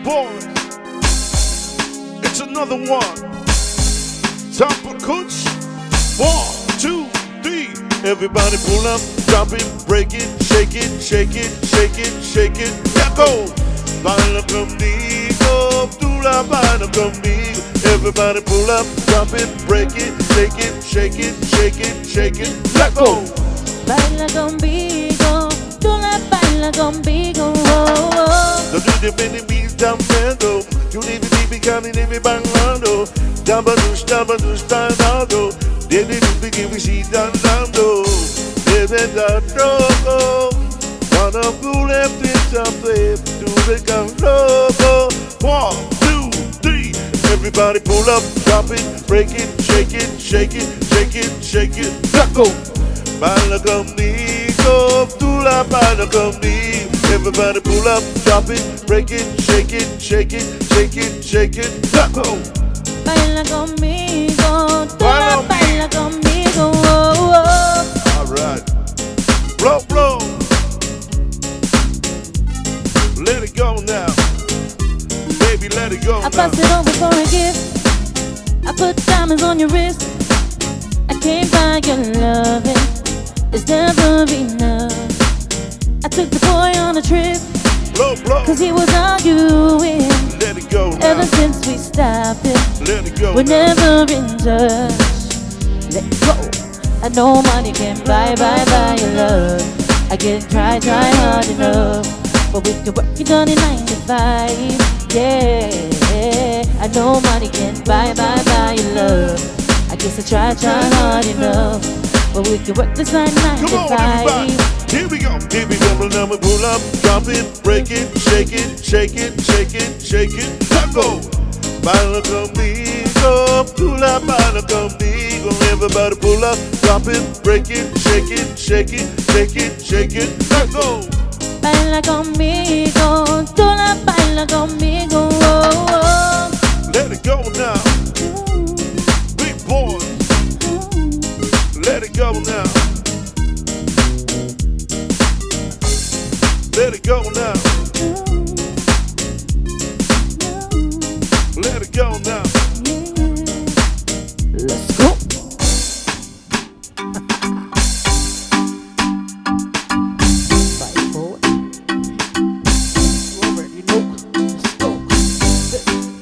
boys, it's another one. Time for Kuch. 1, 2, 3. Everybody pull up, drop it, break it, shake it, shake it, shake it, shake it. Let go. Baila conmigo, tú la baila conmigo. Everybody pull up, drop it, break it, shake it, shake it, shake it, shake it. Let go. Baila conmigo, tú la baila conmigo. Oh, oh. No do the many beats down bando. You need to be coming in me bangando. Dabadush, dabadush, danado. Then it will begin with she danado. Debe da loco. Wanna go left it up there to the gun loco. 1, 2, 3. Everybody pull up, drop it, break it, shake it, shake it, shake it, shake it. Let go. Baila conmigo, tú la baila conmigo. Everybody pull up, drop it, break it, shake it, shake it, shake it, shake it. Let go. Baila conmigo, tú la baila conmigo. Oh, oh. Alright. Blow, blow. Let it go now. Baby, let it go I now. pass it over for a gift. I put diamonds on your wrist. I can't buy your loving. It's never enough. I took the boy on a trip. Blow, blow. Cause he was arguing. Let it go now. Ever since we stopped it, Let it go we're now. never in touch. Let go. I know money can buy your love. I can try hard enough, but we can work it on in 9 to 5. Yeah, I know money can buy your love. I guess I try hard enough, but we can work this like 9 Come to on, 5. everybody. Here we go. Here we go. Now we pull up, drop it, break it, shake it, shake it, shake it, shake it. Let go. Baila conmigo, tú la baila conmigo. Everybody pull up, drop it, break it, shake it, shake it, shake it, shake it. Let go. Baila conmigo, tú la baila conmigo. Oh, oh. Let it go now. Big boy. Let it go now. Let it go now. Let it go now. Let's go. Fight for it. You already know. Let's go.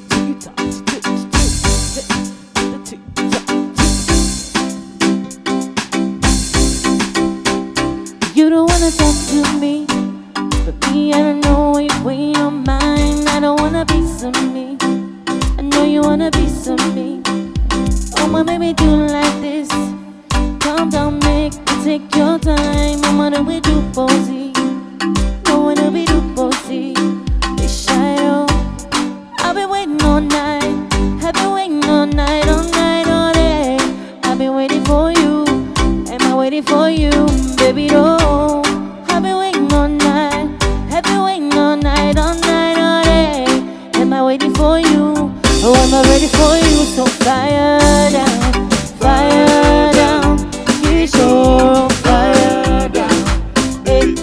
Tick-tock, tick-tock, tick-tock. You don't wanna talk to me, but me, I don't know if we don't mind. I don't wanna be some me. I know you wanna be some me. Oh my baby, do like this. Calm down, make me take your time. I wanna be do posy. I wanna be do posy. Be shy, oh. I've been waiting all night. I've been waiting all night, all night, all day. I've been waiting for you. Am I waiting for you, baby? No. I've been waiting all night. I've been waiting all night, all night, all day. Am I waiting for you? Oh, am I ready for you? So fire down, fire down. Keep your fire down. Hey,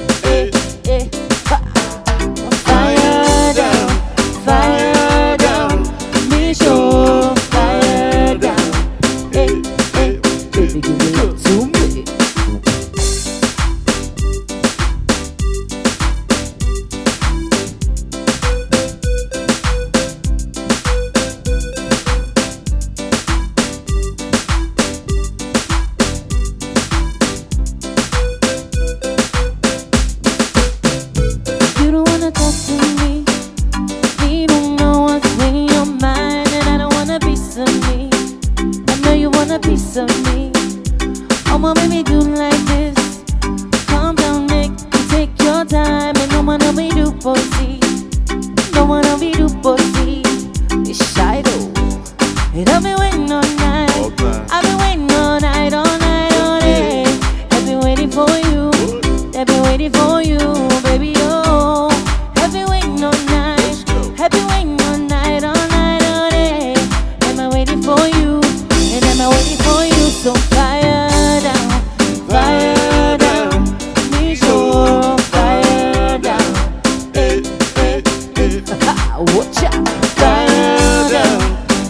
Watch out. Fire down,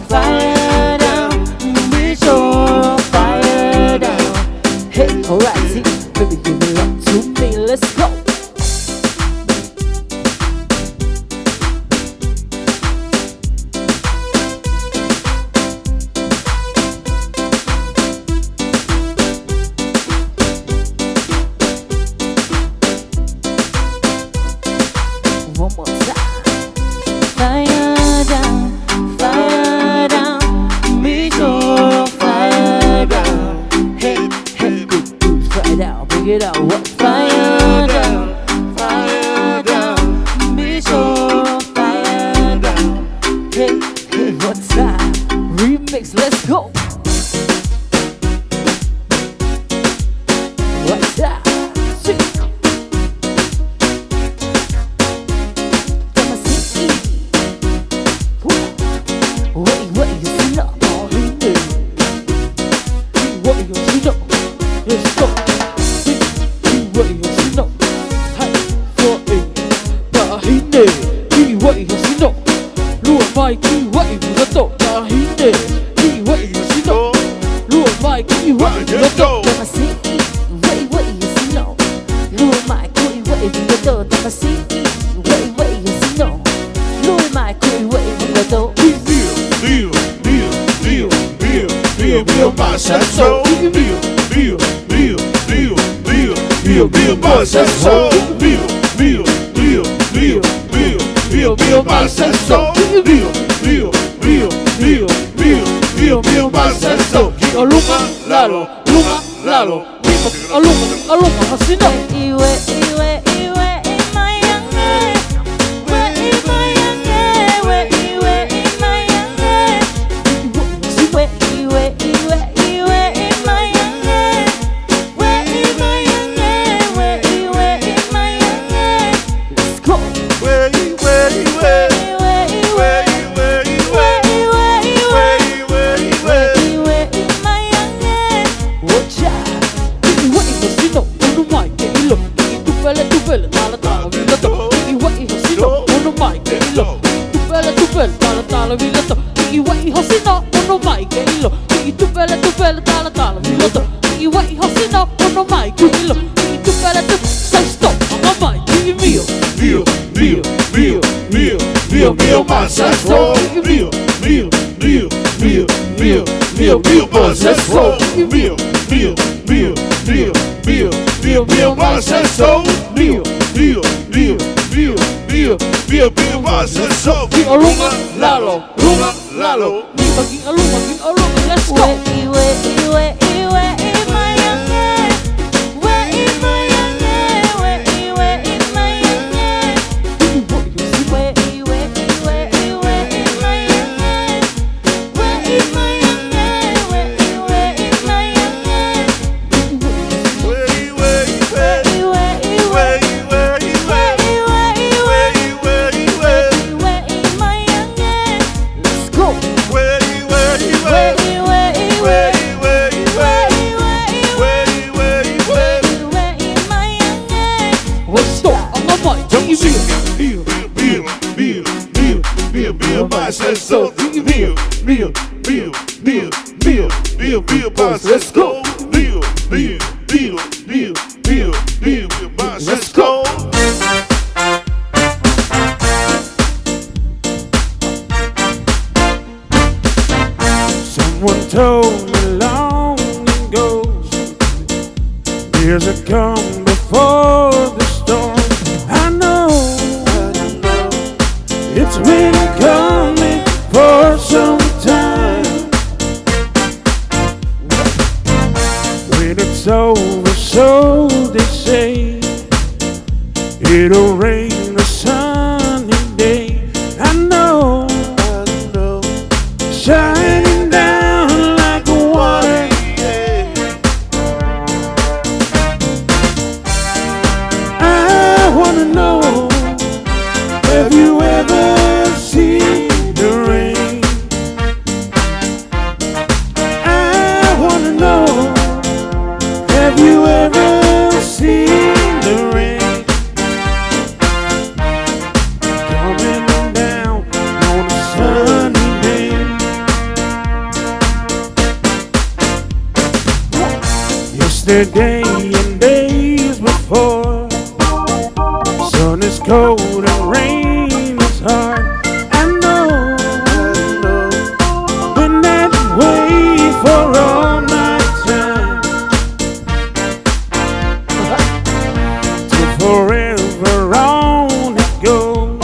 fire down. Be sure fire down. Hey, alright, see, baby, give it up to me. Let's go. One more time. Fire down, fire down. Be sure fire down. Hey, hey, fire down, bring it out. What? Fire down, fire down. Be sure fire down. Hey, hey, what time? Remix, let's go. What's that? See. Let's go. Let's go. Someone told me long ago, there's a calm before the storm. I know it's been coming for some time. When it's over, so they say, it'll rain a sunny day. I know, shining down like water. I wanna know, have you ever seen the rain? I wanna know, have you ever seen the rain? yesterday and days before. Sun is cold and rain is hard. I know, been that way for all my time. Till forever on it goes,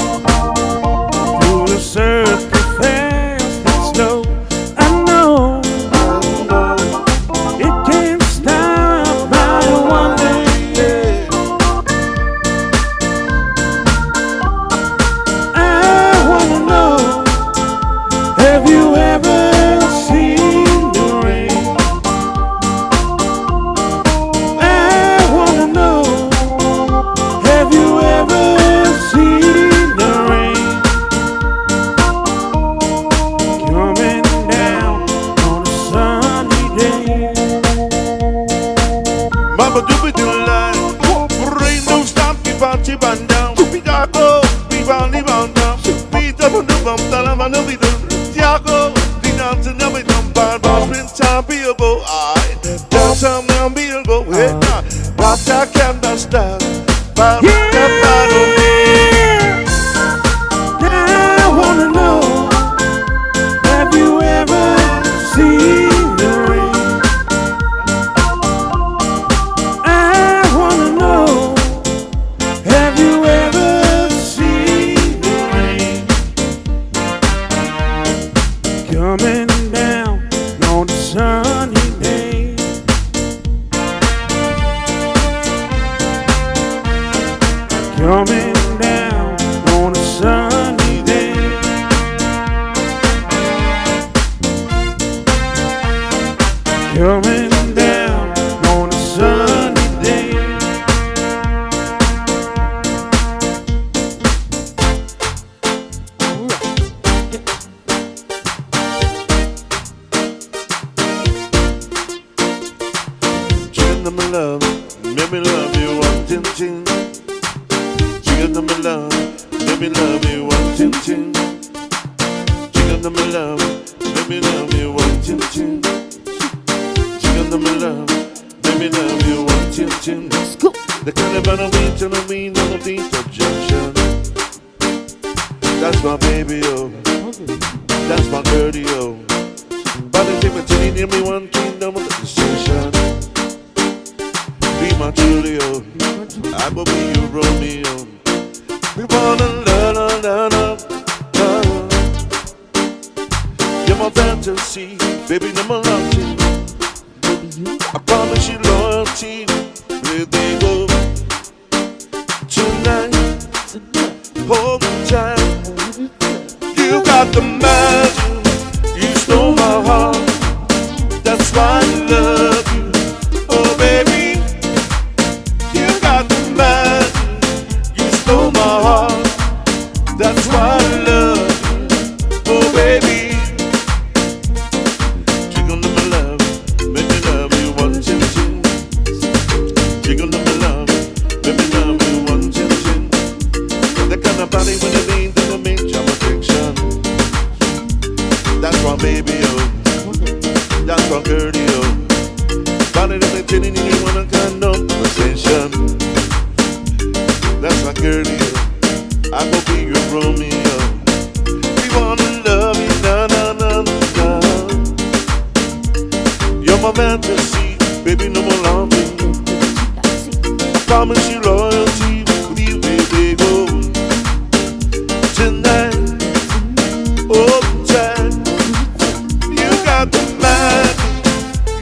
through the circle fast and slow. I know it can't stop. I wonder, I wanna know, have you ever seen the rain? I wanna know, have you ever seen the rain coming down on a sunny day? Mama doopy do line. Rain don't stop, keep on down. Tiago, keep on down. Beat up on the bump, I'm on the beat. Tiago, the dance and every dump. Boss, been time, be a go. I dance, I'm gonna be a go. Hey, watch, I can't stop. But Yeah, I wanna know, have you ever seen the rain? I wanna know, have you ever seen the rain coming down on a sunny day? Coming down on a sunny day. Coming down on a sunny day. chicken to my love, make me love you one chin chin. Chicken to my love, make me love you one chin chin. Chicken to my love, make me love you one chin chin. Chicken to my love, make me love you one chin chin. The kind of on a beach on a beach objection. That's my baby, oh. That's my girlie, oh. But they take my titty, give me one kingdom of the station. Be my Julio, I will be your Romeo. We wanna love. You're my fantasy, baby, no more loyalty. I promise you loyalty, where they go tonight. Hold me tight. You got the magic, you stole my heart. That's why I love you, oh baby. You got the magic, you stole my heart. That's why I love you, oh baby. Jiggle to my love, make me love you one chin chin. Jiggle to my love, make me love you one chin chin. The kind of body when it means that it makes your addiction. That's my baby, oh. That's my girlie, oh. Body that makes you wanna kind of conversation. That's my girlie, oh. I will be your Romeo. We wanna love you, na na na na. You're my fantasy, baby, no more longing. I promise you loyalty, with you, baby, go tonight. Oh, time. You got the magic,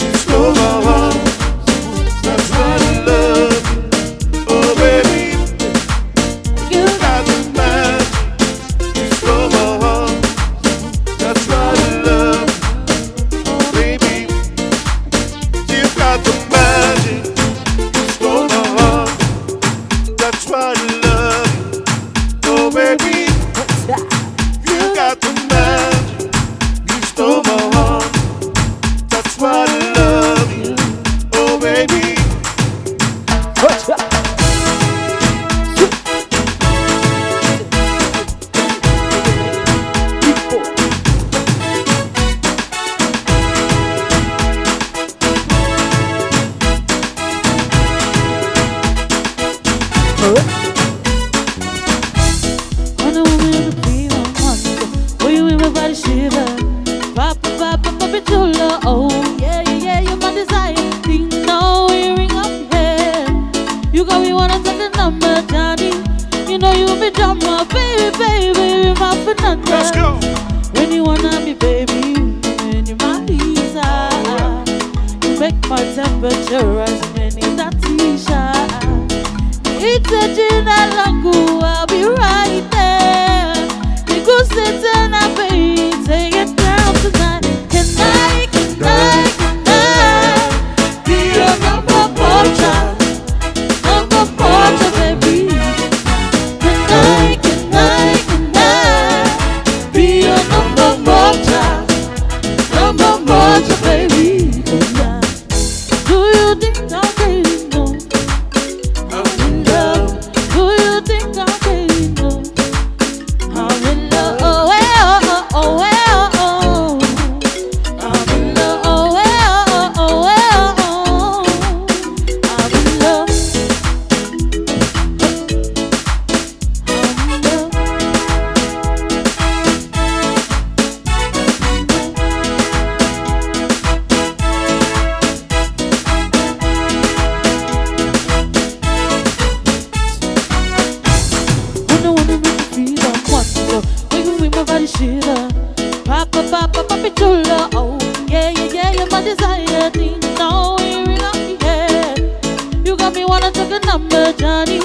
you stole my heart. That's why I love you, oh baby. You got the magic, you stole my heart. That's why I love you, oh baby. You got the magic, you stole my heart. drama, baby, baby, my Fernanda. Let's go. When you wanna be baby, when you're my Lisa, you make my temperature rise when it's that Tisha. It's a Gina Langu, I'll be right there. You go sit and I pay, take it down tonight. Can I be your number portrait? Number portrait, baby. Can I be your number portrait? Number portrait, baby. Do you think I'm getting no? I'm in love. Do you think I'm getting no? I'm in love. Oh, well, oh, well, oh. I'm in love. Oh, well, oh, well, oh. I'm in love. I'm in love. Wanna make me feel I'm wonderful. Make my body shiver. Papa, papa, papi chula. Oh, yeah, yeah, yeah, you're my desire thing. No, you really yeah. You got me wanna take a number, Johnny.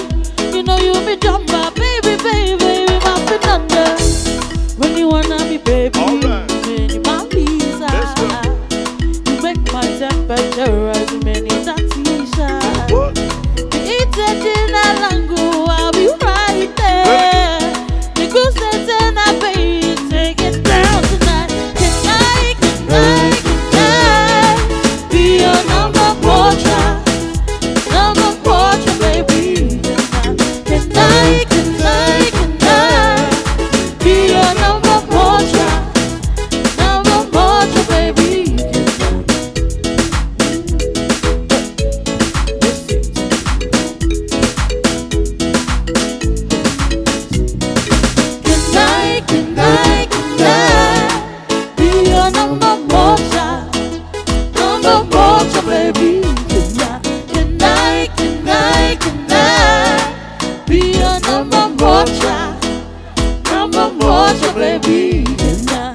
You know you be jumper, baby, baby, my Fernanda. When you wanna be baby, Alright. when you my Lisa. Let's go. You make my temperature rise when it's that Tisha. What? It's a Gina Langu, I'll be right there. You go sit and I pay, take it down tonight. Can I be your number portrait? Number portrait, baby. Can I be your number portrait? Number portrait, baby. Can I be your number portrait? Number portrait, baby. Can I be your number portrait? Number portrait, baby. Can I?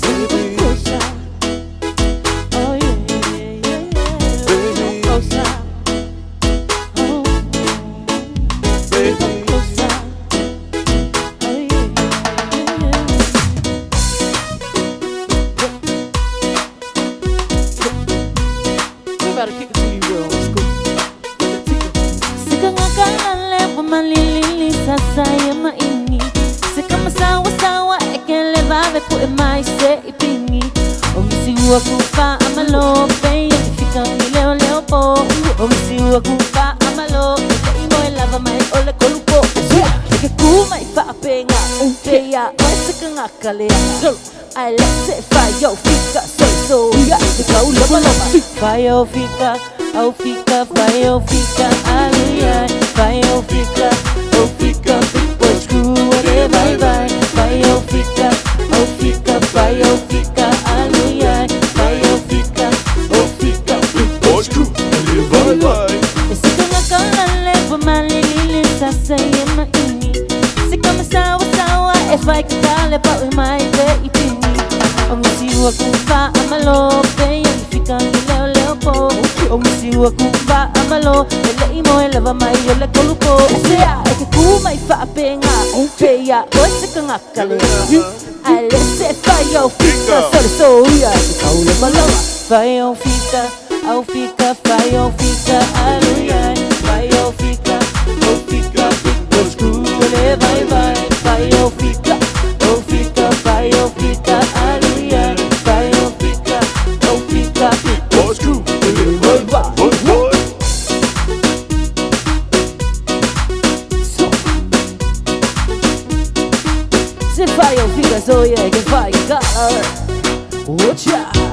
Baby. Oh yeah, yeah, yeah, yeah. Baby. Closer. Oh. Baby. We better kick it to you, girl. Let's go. Sika nga kalale pamalililisa sa'yo maingi. Sika masawa-sawa ekelevave po emaise ipingi. Omisiwa kupa amalo peya ifika mileo po. Omisiwa kupa amalo imo elava mai ole kolupo. Ike kuma ifapenga umpeya sika nga kalea. I let's say fire fica so ya fica o lama fire fica aleluia fire fica depois cruel vai fire fica aleluia fire fica Depois cruel vai. esse canga cala leva malilili sasaya maini se kama sawa vai que dale pa mai ve ipini omisiwa kupa amalo peya ifika leo po omisiwa kupa amalo ele imo elava mai ole kolupo sea que kuma ifa penga peya ose kanga kale ale se fire fica so ya kaule malama fire fica aleluia fire fica depois cruel vai fire fica aleluia fire fica Depois cruel vai. Se fire fica so yeah que fire color watch out.